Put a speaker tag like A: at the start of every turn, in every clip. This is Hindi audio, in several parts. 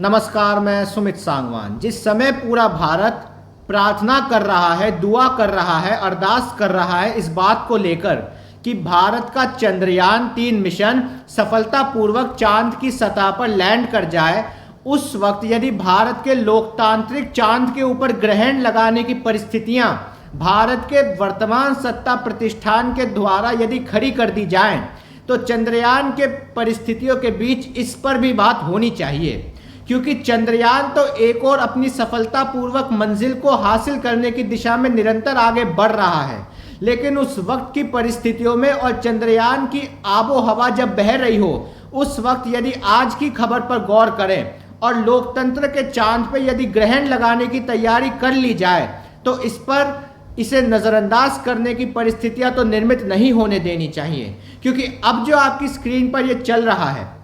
A: नमस्कार, मैं सुमित सांगवान। जिस समय पूरा भारत प्रार्थना कर रहा है, दुआ कर रहा है, अरदास कर रहा है इस बात को लेकर कि भारत का चंद्रयान-3 मिशन सफलतापूर्वक चांद की सतह पर लैंड कर जाए, उस वक्त यदि भारत के लोकतांत्रिक चांद के ऊपर ग्रहण लगाने की परिस्थितियां भारत के वर्तमान सत्ता प्रतिष्ठान के द्वारा यदि खड़ी कर दी जाएं, तो चंद्रयान के परिस्थितियों के बीच इस पर भी बात होनी चाहिए। क्योंकि चंद्रयान तो एक और अपनी सफलतापूर्वक मंजिल को हासिल करने की दिशा में निरंतर आगे बढ़ रहा है, लेकिन उस वक्त की परिस्थितियों में और चंद्रयान की आबो हवा जब बह रही हो, उस वक्त यदि आज की खबर पर गौर करें और लोकतंत्र के चांद पे यदि ग्रहण लगाने की तैयारी कर ली जाए, तो इसे नज़रअंदाज करने की परिस्थितियां तो निर्मित नहीं होने देनी चाहिए। क्योंकि अब जो आपकी स्क्रीन पर यह चल रहा है,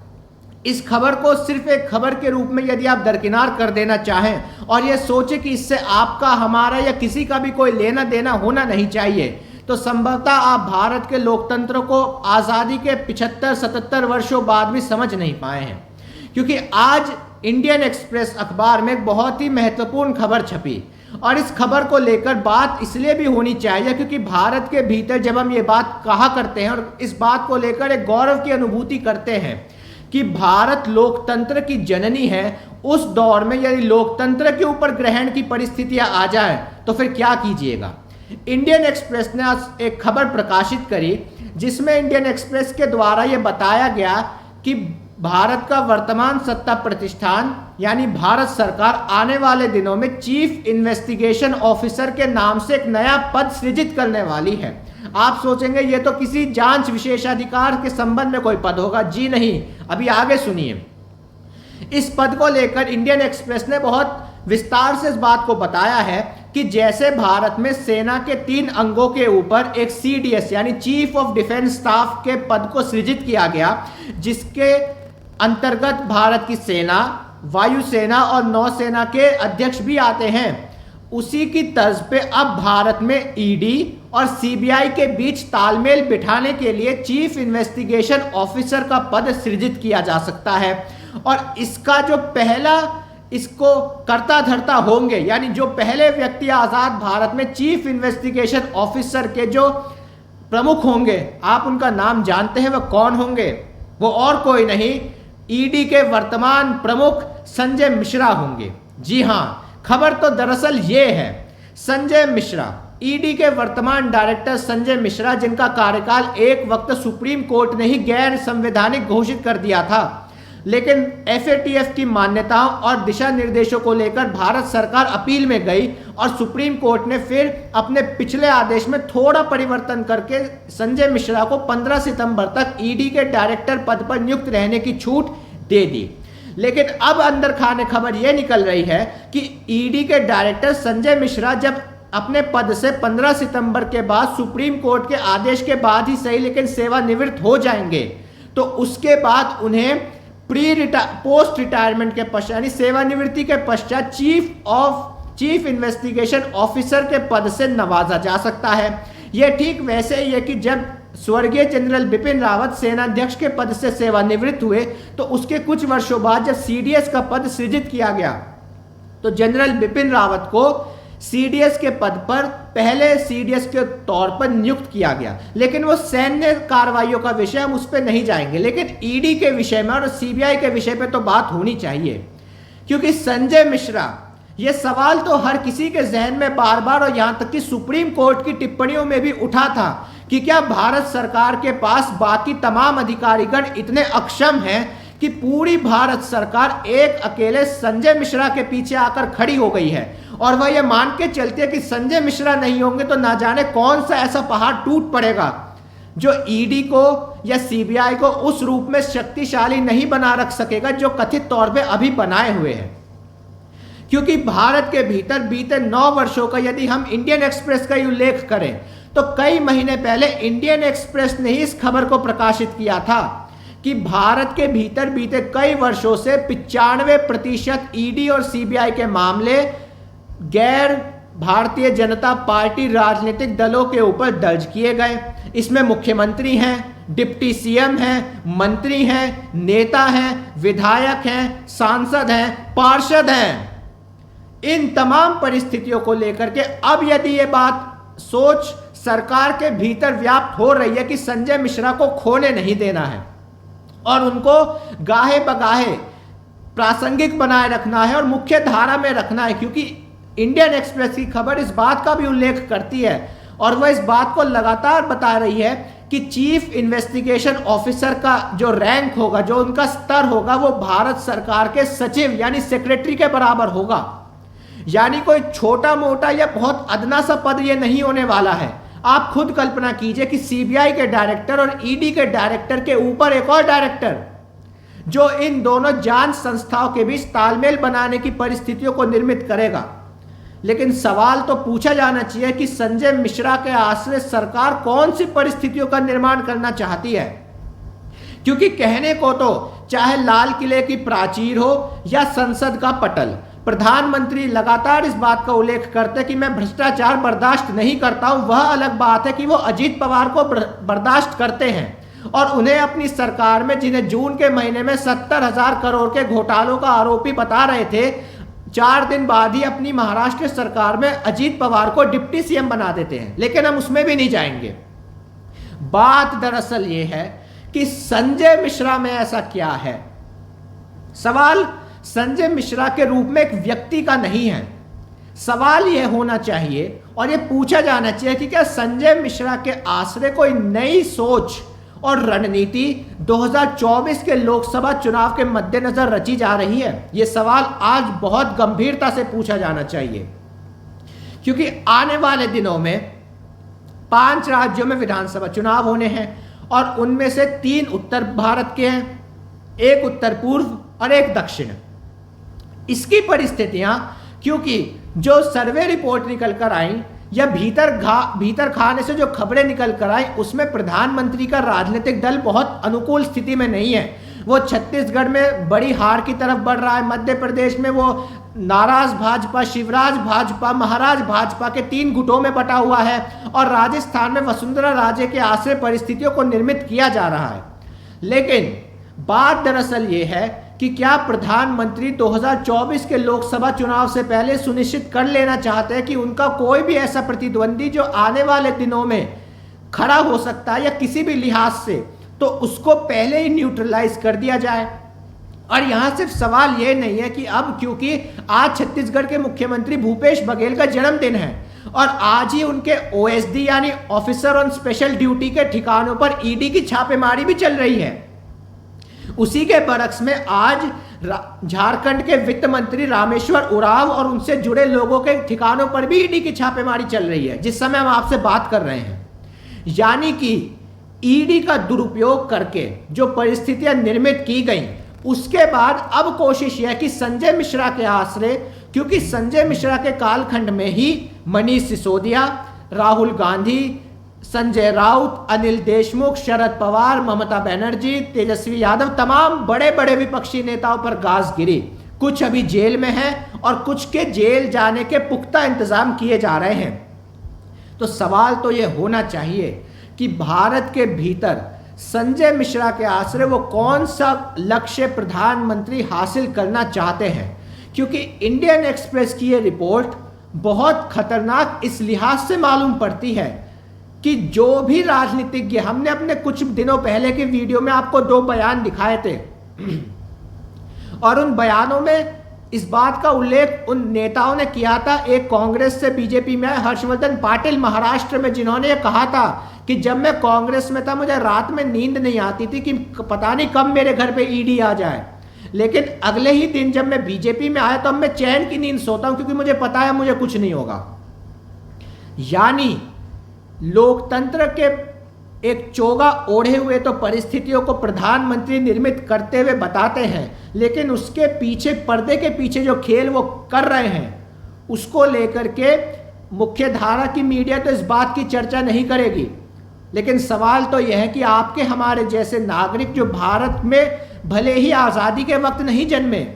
A: इस खबर को सिर्फ एक खबर के रूप में यदि आप दरकिनार कर देना चाहें और यह सोचें कि इससे आपका, हमारा या किसी का भी कोई लेना देना होना नहीं चाहिए, तो संभवतः आप भारत के लोकतंत्र को आज़ादी के 75-77 वर्षों बाद भी समझ नहीं पाए हैं। क्योंकि आज इंडियन एक्सप्रेस अखबार में एक बहुत ही महत्वपूर्ण खबर छपी और इस खबर को लेकर बात इसलिए भी होनी चाहिए क्योंकि भारत के भीतर जब हम ये बात कहा करते हैं और इस बात को लेकर एक गौरव की अनुभूति करते हैं कि भारत लोकतंत्र की जननी है, उस दौर में यदि लोकतंत्र के ऊपर ग्रहण की परिस्थितियां आ जाए तो फिर क्या कीजिएगा। इंडियन एक्सप्रेस ने आज एक खबर प्रकाशित करी जिसमें इंडियन एक्सप्रेस के द्वारा यह बताया गया कि भारत का वर्तमान सत्ता प्रतिष्ठान यानी भारत सरकार आने वाले दिनों में चीफ इन्वेस्टिगेशन ऑफिसर के नाम से एक नया पद सृजित करने वाली है। आप सोचेंगे ये तो किसी जांच विशेषाधिकार के संबंध में कोई पद होगा। जी नहीं, अभी आगे सुनिए। इस पद को लेकर इंडियन एक्सप्रेस ने बहुत विस्तार से इस बात को बताया है कि जैसे भारत में सेना के 3 अंगों के ऊपर एक CDS यानी चीफ ऑफ डिफेंस स्टाफ के पद को सृजित किया गया, जिसके अंतर्गत भारत की सेना, वायुसेना और नौसेना के अध्यक्ष भी आते हैं, उसी की तर्ज पे अब भारत में ED और CBI के बीच तालमेल बिठाने के लिए चीफ इन्वेस्टिगेशन ऑफिसर का पद सृजित किया जा सकता है। और इसका जो पहला इसको कर्ता धर्ता होंगे, यानी जो पहले व्यक्ति आज़ाद भारत में चीफ इन्वेस्टिगेशन ऑफिसर के जो प्रमुख होंगे, आप उनका नाम जानते हैं, वह कौन होंगे? वो और कोई नहीं, ED के वर्तमान प्रमुख संजय मिश्रा होंगे। जी हाँ, खबर तो दरअसल ये है, संजय मिश्रा, ED के वर्तमान डायरेक्टर संजय मिश्रा, जिनका कार्यकाल एक वक्त सुप्रीम कोर्ट ने ही गैर संवैधानिक घोषित कर दिया था, लेकिन FATF की मान्यताओं और दिशा निर्देशों को लेकर भारत सरकार अपील में गई और सुप्रीम कोर्ट ने फिर अपने पिछले आदेश में थोड़ा परिवर्तन करके संजय मिश्रा को 15 सितंबर तक ED के डायरेक्टर पद पर नियुक्त रहने की छूट दे दी। लेकिन अब अंदर खाने खबर यह निकल रही है कि ED के डायरेक्टर संजय मिश्रा जब अपने पद से 15 सितंबर के बाद सुप्रीम कोर्ट के आदेश के बाद ही सही, लेकिन सेवानिवृत्त हो जाएंगे, तो उसके बाद उन्हें पोस्ट रिटायरमेंट के पश्चात यानी सेवानिवृत्ति के पश्चात चीफ इन्वेस्टिगेशन ऑफिसर के पद से नवाजा जा सकता है। यह ठीक वैसे ही है कि जब स्वर्गीय जनरल बिपिन रावत सेनाध्यक्ष के पद से सेवानिवृत्त हुए, तो उसके कुछ वर्षों बाद जब CDS का पद सृजित किया गया, तो जनरल बिपिन रावत को CDS के पद पर पहले CDS के तौर पर नियुक्त किया गया। लेकिन वो सैन्य कार्रवाइयों का विषय, हम उस पर नहीं जाएंगे, लेकिन ED के विषय में और CBI के विषय पे तो बात होनी चाहिए। क्योंकि संजय मिश्रा, ये सवाल तो हर किसी के जहन में बार बार और यहाँ तक कि सुप्रीम कोर्ट की टिप्पणियों में भी उठा था कि क्या भारत सरकार के पास बाकी तमाम अधिकारीगण इतने अक्षम हैं कि पूरी भारत सरकार एक अकेले संजय मिश्रा के पीछे आकर खड़ी हो गई है और वह यह मान के चलती है कि संजय मिश्रा नहीं होंगे तो ना जाने कौन सा ऐसा पहाड़ टूट पड़ेगा जो ED को या CBI को उस रूप में शक्तिशाली नहीं बना रख सकेगा जो कथित तौर पे अभी बनाए हुए हैं। क्योंकि भारत के भीतर बीते 9 वर्षों का यदि हम इंडियन एक्सप्रेस का ही उल्लेख करें, तो कई महीने पहले इंडियन एक्सप्रेस ने ही इस खबर को प्रकाशित किया था कि भारत के भीतर बीते कई वर्षों से 95% ED और CBI के मामले गैर भारतीय जनता पार्टी राजनीतिक दलों के ऊपर दर्ज किए गए। इसमें मुख्यमंत्री हैं, डिप्टी सीएम हैं, मंत्री हैं, नेता हैं, विधायक हैं, सांसद हैं, पार्षद हैं। इन तमाम परिस्थितियों को लेकर के अब यदि ये बात सोच सरकार के भीतर व्याप्त हो रही है कि संजय मिश्रा को खोने नहीं देना है और उनको गाहे बगाहे प्रासंगिक बनाए रखना है और मुख्य धारा में रखना है, क्योंकि इंडियन एक्सप्रेस की खबर इस बात का भी उल्लेख करती है और वह इस बात को लगातार बता रही है कि चीफ इन्वेस्टिगेशन ऑफिसर का जो रैंक होगा, जो उनका स्तर होगा, वो भारत सरकार के सचिव यानी सेक्रेटरी के बराबर होगा। यानी कोई छोटा मोटा या बहुत अदना सा पद ये नहीं होने वाला है। आप खुद कल्पना कीजिए कि सीबीआई के डायरेक्टर और ईडी के डायरेक्टर के ऊपर एक और डायरेक्टर, जो इन दोनों जांच संस्थाओं के बीच तालमेल बनाने की परिस्थितियों को निर्मित करेगा। लेकिन सवाल तो पूछा जाना चाहिए कि संजय मिश्रा के आश्रय सरकार कौन सी परिस्थितियों का निर्माण करना चाहती है, क्योंकि कहने को तो चाहे लाल किले की प्राचीर हो या संसद का पटल, प्रधानमंत्री लगातार इस बात का उल्लेख करते कि मैं भ्रष्टाचार बर्दाश्त नहीं करता हूं। वह अलग बात है कि वो अजीत पवार को बर्दाश्त करते हैं और उन्हें अपनी सरकार में, जिन्हें जून के महीने में 70,000 करोड़ के घोटालों का आरोपी बता रहे थे, 4 दिन बाद ही अपनी महाराष्ट्र सरकार में अजीत पवार को डिप्टी सीएम बना देते हैं। लेकिन हम उसमें भी नहीं जाएंगे। बात दरअसल ये है कि संजय मिश्रा में ऐसा क्या है। सवाल संजय मिश्रा के रूप में एक व्यक्ति का नहीं है। सवाल यह होना चाहिए और यह पूछा जाना चाहिए कि क्या संजय मिश्रा के आश्रय कोई नई सोच और रणनीति 2024 के लोकसभा चुनाव के मद्देनजर रची जा रही है। यह सवाल आज बहुत गंभीरता से पूछा जाना चाहिए, क्योंकि आने वाले दिनों में 5 राज्यों में विधानसभा चुनाव होने हैं और उनमें से 3 उत्तर भारत के हैं, 1 उत्तर पूर्व और 1 दक्षिण। इसकी परिस्थितियां, क्योंकि जो सर्वे रिपोर्ट निकल कर आई या भीतर खाने से जो खबरें निकल कर आई, उसमें प्रधानमंत्री का राजनीतिक दल बहुत अनुकूल स्थिति में नहीं है। वो छत्तीसगढ़ में बड़ी हार की तरफ बढ़ रहा है, मध्य प्रदेश में वो नाराज भाजपा, शिवराज भाजपा, महाराज भाजपा के 3 गुटों में बटा हुआ है और राजस्थान में वसुंधरा राजे के आश्रय परिस्थितियों को निर्मित किया जा रहा है। लेकिन बात दरअसल ये है कि क्या प्रधानमंत्री 2024 के लोकसभा चुनाव से पहले सुनिश्चित कर लेना चाहते हैं कि उनका कोई भी ऐसा प्रतिद्वंदी जो आने वाले दिनों में खड़ा हो सकता है या किसी भी लिहाज से, तो उसको पहले ही न्यूट्रलाइज कर दिया जाए। और यहां सिर्फ सवाल यह नहीं है कि अब, क्योंकि आज छत्तीसगढ़ के मुख्यमंत्री भूपेश बघेल का जन्मदिन है और आज ही उनके ओएसडी यानी ऑफिसर ऑन स्पेशल ड्यूटी के ठिकानों पर ईडी की छापेमारी भी चल रही है। उसी के बरक्स में आज झारखंड के वित्त मंत्री रामेश्वर उरांव और उनसे जुड़े लोगों के ठिकानों पर भी ईडी की छापेमारी चल रही है जिस समय हम आपसे बात कर रहे हैं। यानी कि ईडी का दुरुपयोग करके जो परिस्थितियां निर्मित की गई, उसके बाद अब कोशिश यह है कि संजय मिश्रा के आश्रय, क्योंकि संजय मिश्रा के कालखंड में ही मनीष सिसोदिया, राहुल गांधी, संजय राउत, अनिल देशमुख, शरद पवार, ममता बनर्जी, तेजस्वी यादव, तमाम बड़े बड़े विपक्षी नेताओं पर गाज गिरी। कुछ अभी जेल में हैं और कुछ के जेल जाने के पुख्ता इंतजाम किए जा रहे हैं। तो सवाल तो यह होना चाहिए कि भारत के भीतर संजय मिश्रा के आश्रय वो कौन सा लक्ष्य प्रधानमंत्री हासिल करना चाहते हैं, क्योंकि इंडियन एक्सप्रेस की ये रिपोर्ट बहुत खतरनाक इस लिहाज से मालूम पड़ती है कि जो भी राजनीतिज्ञ, हमने अपने कुछ दिनों पहले के वीडियो में आपको 2 बयान दिखाए थे और उन बयानों में इस बात का उल्लेख उन नेताओं ने किया था, एक कांग्रेस से बीजेपी में हर्षवर्धन पाटिल महाराष्ट्र में, जिन्होंने ये कहा था कि जब मैं कांग्रेस में था मुझे रात में नींद नहीं आती थी कि पता नहीं कब मेरे घर पे ईडी आ जाए, लेकिन अगले ही दिन जब मैं बीजेपी में आया तो अब मैं चैन की नींद सोता हूं क्योंकि मुझे पता है मुझे कुछ नहीं होगा। यानी लोकतंत्र के एक चोगा ओढ़े हुए तो परिस्थितियों को प्रधानमंत्री निर्मित करते हुए बताते हैं, लेकिन उसके पीछे, पर्दे के पीछे जो खेल वो कर रहे हैं, उसको लेकर के मुख्य धारा की मीडिया तो इस बात की चर्चा नहीं करेगी। लेकिन सवाल तो यह है कि आपके हमारे जैसे नागरिक जो भारत में भले ही आज़ादी के वक्त नहीं जन्मे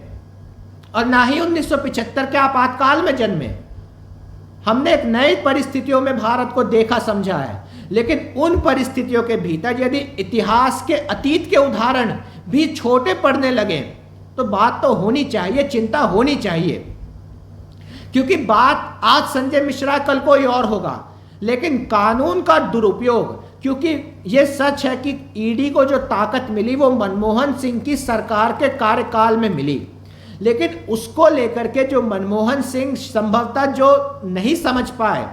A: और ना ही 1975 के आपातकाल में जन्मे, हमने एक नई परिस्थितियों में भारत को देखा समझा है। लेकिन उन परिस्थितियों के भीतर यदि इतिहास के अतीत के उदाहरण भी छोटे पड़ने लगे तो बात तो होनी चाहिए, चिंता होनी चाहिए, क्योंकि बात आज संजय मिश्रा कल कोई और होगा। लेकिन कानून का दुरुपयोग, क्योंकि यह सच है कि ईडी को जो ताकत मिली वो मनमोहन सिंह की सरकार के कार्यकाल में मिली, लेकिन उसको लेकर के जो मनमोहन सिंह संभवतः जो नहीं समझ पाए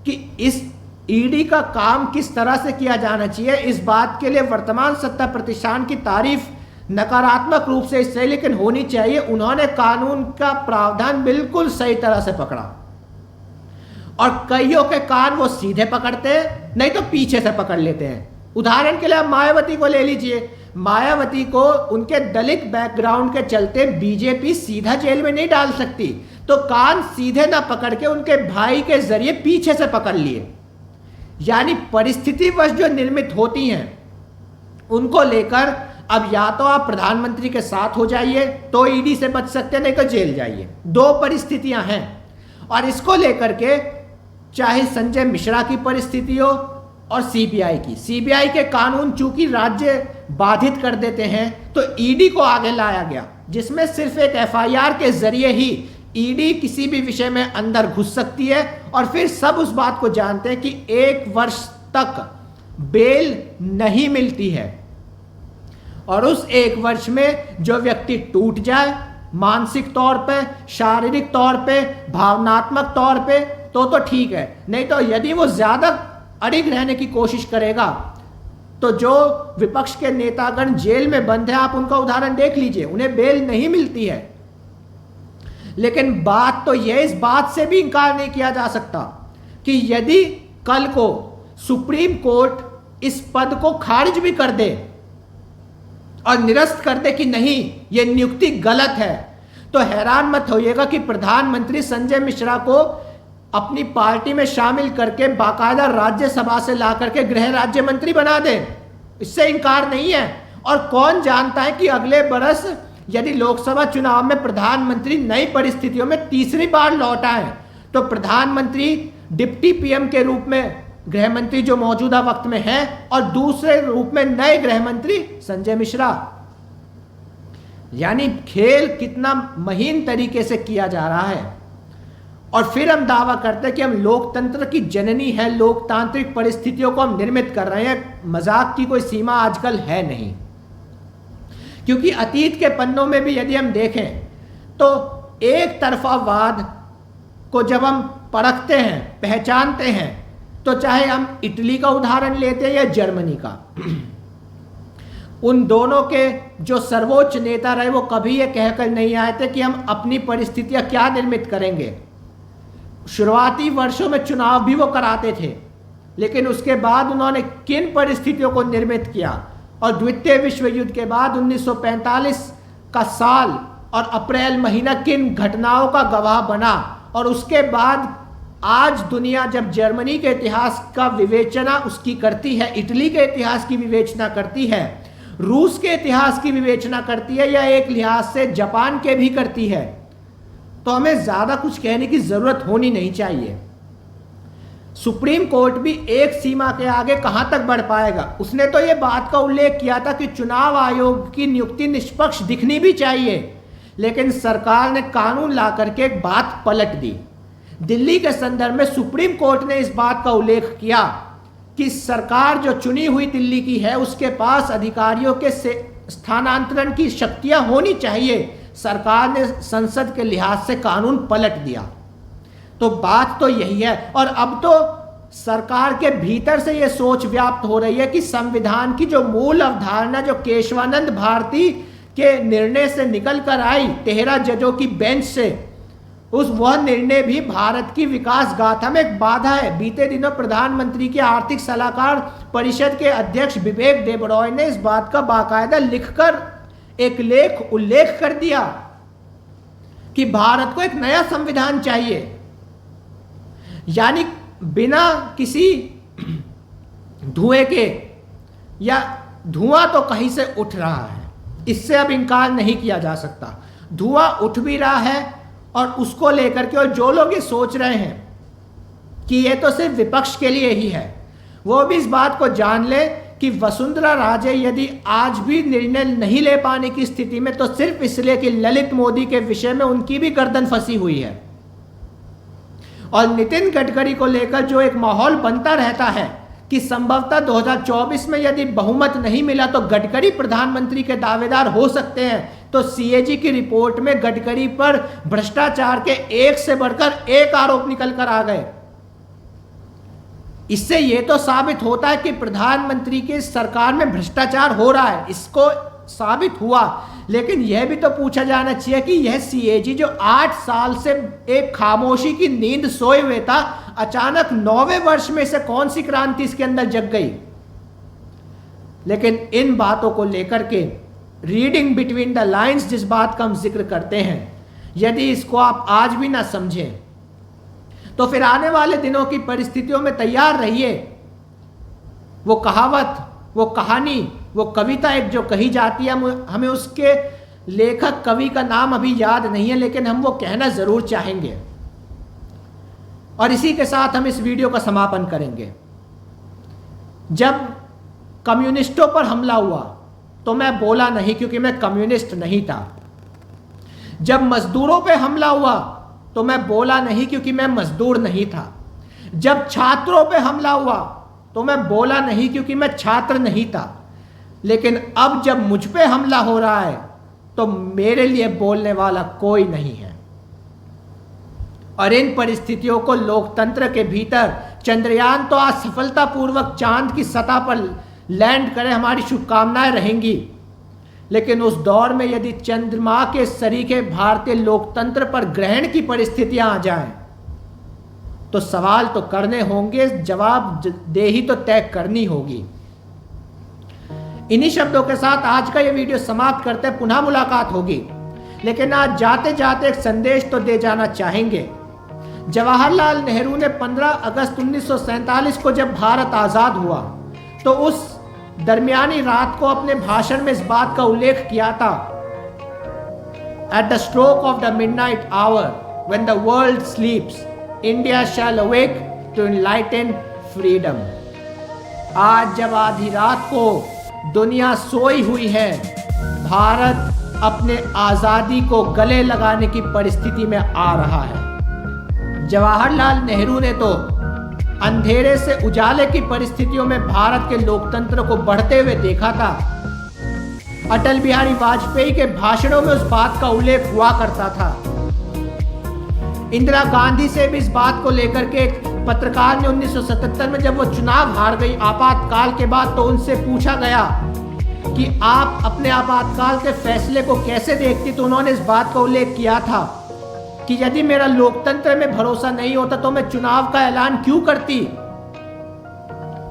A: कि इस ईडी का काम किस तरह से किया जाना चाहिए, इस बात के लिए वर्तमान सत्ता प्रतिष्ठान की तारीफ नकारात्मक रूप से इससे लेकिन होनी चाहिए, उन्होंने कानून का प्रावधान बिल्कुल सही तरह से पकड़ा। और कईयों के कान वो सीधे पकड़ते हैं, नहीं तो पीछे से पकड़ लेते हैं। उदाहरण के लिए आप मायावती को ले लीजिए, मायावती को उनके दलित बैकग्राउंड के चलते बीजेपी सीधा जेल में नहीं डाल सकती, तो कान सीधे ना पकड़ के उनके भाई के जरिए पीछे से पकड़ लिए। यानी परिस्थितिवश जो निर्मित होती हैं उनको लेकर अब या तो आप प्रधानमंत्री के साथ हो जाइए तो ईडी से बच सकते हैं, नहीं तो जेल जाइए। दो परिस्थितियां हैं और इसको लेकर के चाहे संजय मिश्रा की परिस्थिति हो और सीबीआई की, सीबीआई के कानून चूंकि राज्य बाधित कर देते हैं तो ईडी को आगे लाया गया, जिसमें सिर्फ एक एफआईआर के जरिए ही ईडी किसी भी विषय में अंदर घुस सकती है। और फिर सब उस बात को जानते हैं कि 1 वर्ष तक बेल नहीं मिलती है, और उस 1 वर्ष में जो व्यक्ति टूट जाए मानसिक तौर पे, शारीरिक तौर पे, भावनात्मक तौर पे तो ठीक है, नहीं तो यदि वो ज्यादा अड़िग रहने की कोशिश करेगा तो जो विपक्ष के नेतागण जेल में बंद है, आप उनका उदाहरण देख लीजिए, उन्हें बेल नहीं मिलती है। लेकिन बात तो यह, इस बात से भी इंकार नहीं किया जा सकता कि यदि कल को सुप्रीम कोर्ट इस पद को खारिज भी कर दे और निरस्त कर दे कि नहीं ये नियुक्ति गलत है, तो हैरान मत होइएगा कि प्रधानमंत्री संजय मिश्रा को अपनी पार्टी में शामिल करके बाकायदा राज्यसभा से ला करके गृह राज्य मंत्री बना दे। इससे इंकार नहीं है। और कौन जानता है कि अगले बरस यदि लोकसभा चुनाव में प्रधानमंत्री नई परिस्थितियों में तीसरी बार लौट आए तो प्रधानमंत्री डिप्टी पीएम के रूप में गृह मंत्री जो मौजूदा वक्त में है और दूसरे रूप में नए गृह मंत्री संजय मिश्रा। यानी खेल कितना महीन तरीके से किया जा रहा है। और फिर हम दावा करते हैं कि हम लोकतंत्र की जननी है, लोकतांत्रिक परिस्थितियों को हम निर्मित कर रहे हैं। मजाक की कोई सीमा आजकल है नहीं, क्योंकि अतीत के पन्नों में भी यदि हम देखें तो एक तरफावाद को जब हम परखते हैं, पहचानते हैं, तो चाहे हम इटली का उदाहरण लेते हैं या जर्मनी का, उन दोनों के जो सर्वोच्च नेता रहे वो कभी ये कहकर नहीं आए थे कि हम अपनी परिस्थितियां क्या निर्मित करेंगे। शुरुआती वर्षों में चुनाव भी वो कराते थे, लेकिन उसके बाद उन्होंने किन परिस्थितियों को निर्मित किया और द्वितीय विश्व युद्ध के बाद 1945 का साल और अप्रैल महीना किन घटनाओं का गवाह बना। और उसके बाद आज दुनिया जब जर्मनी के इतिहास का विवेचना उसकी करती है, इटली के इतिहास की विवेचना करती है, रूस के इतिहास की विवेचना करती है, या एक लिहाज से जापान के भी करती है, तो हमें ज्यादा कुछ कहने की जरूरत होनी नहीं चाहिए। सुप्रीम कोर्ट भी एक सीमा के आगे कहां तक बढ़ पाएगा। उसने तो यह बात का उल्लेख किया था कि चुनाव आयोग की नियुक्ति निष्पक्ष दिखनी भी चाहिए, लेकिन सरकार ने कानून ला करके एक बात पलट दी। दिल्ली के संदर्भ में सुप्रीम कोर्ट ने इस बात का उल्लेख किया कि सरकार जो चुनी हुई दिल्ली की है उसके पास अधिकारियों के स्थानांतरण की शक्तियां होनी चाहिए। सरकार ने संसद के लिहाज से कानून पलट दिया। तो बात तो यही है। और अब तो सरकार के भीतर से यह सोच व्याप्त हो रही है कि संविधान की जो मूल अवधारणा जो केशवानंद भारती के निर्णय से निकल कर आई 13 जजों की बेंच से, वह निर्णय भी भारत की विकास गाथा में एक बाधा है। बीते दिनों प्रधानमंत्री के आर्थिक सलाहकार परिषद के अध्यक्ष विवेक देबरॉय ने इस बात का बाकायदा लिखकर एक उल्लेख कर दिया कि भारत को एक नया संविधान चाहिए। यानी बिना किसी धुएं के, या धुआं तो कहीं से उठ रहा है, इससे अब इंकार नहीं किया जा सकता। धुआं उठ भी रहा है और उसको लेकर के और जो लोग ये सोच रहे हैं कि ये तो सिर्फ विपक्ष के लिए ही है, वो भी इस बात को जान ले कि वसुंधरा राजे यदि आज भी निर्णय नहीं ले पाने की स्थिति में तो सिर्फ इसलिए कि ललित मोदी के विषय में उनकी भी गर्दन फंसी हुई है। और नितिन गडकरी को लेकर जो एक माहौल बनता रहता है कि संभवतः 2024 में यदि बहुमत नहीं मिला तो गडकरी प्रधानमंत्री के दावेदार हो सकते हैं, तो सीएजी की रिपोर्ट में गडकरी पर भ्रष्टाचार के एक से बढ़कर एक आरोप निकल कर आ गए। इससे यह तो साबित होता है कि प्रधानमंत्री की सरकार में भ्रष्टाचार हो रहा है, इसको साबित हुआ। लेकिन यह भी तो पूछा जाना चाहिए कि यह सीएजी जो 8 साल से एक खामोशी की नींद सोए हुए था, अचानक 9वें वर्ष में से कौन सी क्रांति इसके अंदर जग गई। लेकिन इन बातों को लेकर के रीडिंग बिटवीन द लाइंस जिस बात का हम जिक्र करते हैं, यदि इसको आप आज भी ना समझें तो फिर आने वाले दिनों की परिस्थितियों में तैयार रहिए। वो कहावत, वो कहानी, वो कविता एक जो कही जाती है, हमें उसके लेखक कवि का नाम अभी याद नहीं है, लेकिन हम वो कहना जरूर चाहेंगे। और इसी के साथ हम इस वीडियो का समापन करेंगे। जब कम्युनिस्टों पर हमला हुआ तो मैं बोला नहीं क्योंकि मैं कम्युनिस्ट नहीं था। जब मजदूरों पे हमला हुआ तो मैं बोला नहीं क्योंकि मैं मजदूर नहीं था। जब छात्रों पे हमला हुआ तो मैं बोला नहीं क्योंकि मैं छात्र नहीं था। लेकिन अब जब मुझ पे हमला हो रहा है तो मेरे लिए बोलने वाला कोई नहीं है। और इन परिस्थितियों को लोकतंत्र के भीतर चंद्रयान तो आज सफलतापूर्वक चांद की सतह पर लैंड करे, हमारी शुभकामनाएं रहेंगी। लेकिन उस दौर में यदि चंद्रमा के सरीखे भारतीय लोकतंत्र पर ग्रहण की परिस्थितियां आ जाएं तो सवाल तो करने होंगे, जवाब देही तो तय करनी होगी। इन्हीं शब्दों के साथ आज का ये वीडियो समाप्त करते हैं। पुनः मुलाकात होगी, लेकिन आज जाते जाते एक संदेश तो दे जाना चाहेंगे। जवाहरलाल नेहरू ने 15 अगस्त 1947 को जब भारत आजाद हुआ तो उस दरमियानी रात को अपने भाषण में इस बात का उल्लेख किया था, at the stroke of the midnight hour when the world sleeps India shall awake to enlighten freedom. आज जब आधी रात को दुनिया सोई हुई है, भारत अपने आजादी को गले लगाने की परिस्थिति में आ रहा है। जवाहरलाल नेहरू ने तो अंधेरे से उजाले की परिस्थितियों में भारत के लोकतंत्र को बढ़ते हुए देखा था। अटल बिहारी वाजपेयी के भाषणों में उस बात का उल्लेख हुआ करता था। इंदिरा गांधी से भी इस बात को लेकर के एक पत्रकार ने 1977 में जब वो चुनाव हार गई आपातकाल के बाद, तो उनसे पूछा गया कि आप अपने आपातकाल के फैसले को कैसे देखती, तो उन्होंने इस बात का उल्लेख किया था कि यदि मेरा लोकतंत्र में भरोसा नहीं होता तो मैं चुनाव का ऐलान क्यों करती।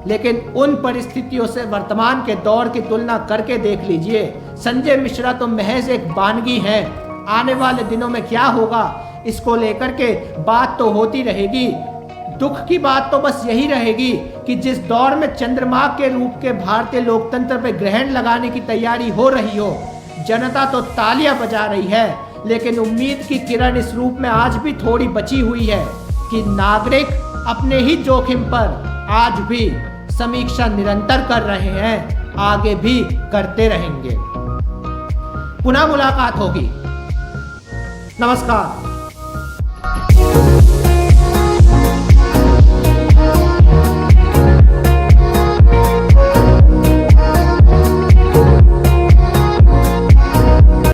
A: लेकिन उन परिस्थितियों से वर्तमान के दौर की तुलना करके देख लीजिए, संजय मिश्रा तो महज एक बानगी है। आने वाले दिनों में क्या होगा इसको लेकर के बात तो होती रहेगी। दुख की बात तो बस यही रहेगी कि जिस दौर में चंद्रमा के रूप के भारतीय लोकतंत्र पर ग्रहण लगाने की तैयारी हो रही हो, जनता तो तालियां बजा रही है, लेकिन उम्मीद की किरण इस रूप में आज भी थोड़ी बची हुई है कि नागरिक अपने ही जोखिम पर आज भी समीक्षा निरंतर कर रहे हैं, आगे भी करते रहेंगे। पुनः मुलाकात होगी। नमस्कार।